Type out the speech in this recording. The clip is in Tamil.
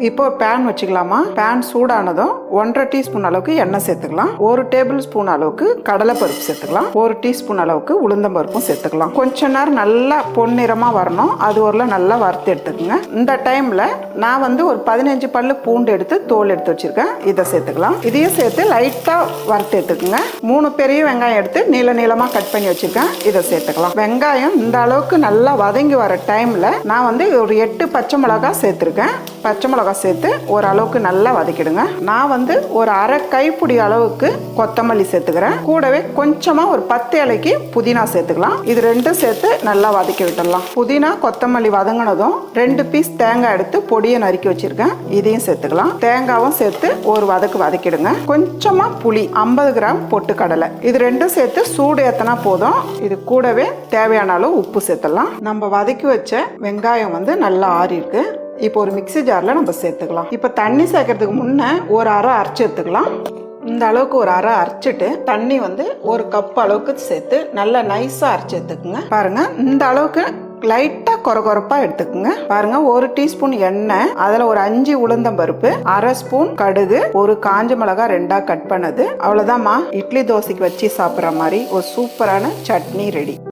இப்போ ஒரு பேன் வச்சுக்கலாமா. பேன் சூடானதும் 1.5 டீஸ்பூன் அளவுக்கு எண்ணெய் சேர்த்துக்கலாம். 1 டேபிள் ஸ்பூன் அளவுக்கு கடலைப்பருப்பு சேர்த்துக்கலாம். 1 டீஸ்பூன் அளவுக்கு உளுந்தம்பருப்பும் சேர்த்துக்கலாம். கொஞ்ச நேரம் நல்லா பொன்னிறமா வரணும். அது ஒரு நல்லா வறுத்து எடுத்துக்கோங்க. இந்த டைம்ல நான் ஒரு 15 பல்லு பூண்டு எடுத்து தோல் எடுத்து வச்சிருக்கேன். இதை சேர்த்துக்கலாம். இதையும் சேர்த்து லைட்டா வறுத்து எடுத்துக்கோங்க. 3 பெரிய வெங்காயம் எடுத்து நீள நீளமா கட் பண்ணி வச்சிருக்கேன். இதை சேர்த்துக்கலாம். வெங்காயம் இந்த அளவுக்கு நல்லா வதங்கி வர டைம்ல நான் ஒரு 8 பச்சை மிளகாய் சேர்த்திருக்கேன். பச்சை மிளகாய் சேர்த்து ஒரு அளவுக்கு நல்லா வதக்கிடுங்க. நான் ஒரு அரை கைப்பிடி அளவுக்கு கொத்தமல்லி சேர்த்துக்கிறேன். கூடவே கொஞ்சமா ஒரு 10 இலைக்கு புதினா சேர்த்துக்கலாம். இது ரெண்டும் சேர்த்து நல்லா வதக்கி விட்டுடலாம். புதினா கொத்தமல்லி வதங்கினதும் 2 பீஸ் தேங்காய் எடுத்து பொடியை நறுக்கி வச்சிருக்கேன். இதையும் சேர்த்துக்கலாம். தேங்காவும் சேர்த்து ஒரு வதக்கிடுங்க. கொஞ்சமா புளி 50 கிராம் பொட்டுக்கடலை இது ரெண்டும் சேர்த்து சூடு ஏத்தனா போதும். இது கூடவே தேவையான அளவு உப்பு சேர்த்துடலாம். நம்ம வதக்கி வச்ச வெங்காயம் நல்லா ஆறி இருக்கு. இப்போ ஒரு மிக்ஸி ஜார்ல நம்ம சேர்த்துக்கலாம். இப்போ தண்ணி சேர்க்கறதுக்கு முன்ன ஒரு அரை அரைச்சி எடுத்துக்கலாம். இந்த அளவுக்கு ஒரு அரை அரைச்சிட்டு தண்ணி ஒரு கப் அளவுக்கு சேர்த்து நல்லா நைஸா அரைச்சி எடுத்துக்குங்க. பாருங்க இந்த அளவுக்கு லைட்டா கொரகொரப்பா எடுத்துக்குங்க. பாருங்க 1 டீஸ்பூன் எண்ணெய், அதுல ஒரு 5 உளுந்தம் பருப்பு, அரை ஸ்பூன் கடுகு, ஒரு காஞ்ச மிளகாய் 2ஆ கட் பண்ணது. அவ்வளவுதான்மா. இட்லி தோசைக்கு வச்சு சாப்பிட்ற மாதிரி ஒரு சூப்பரான சட்னி ரெடி.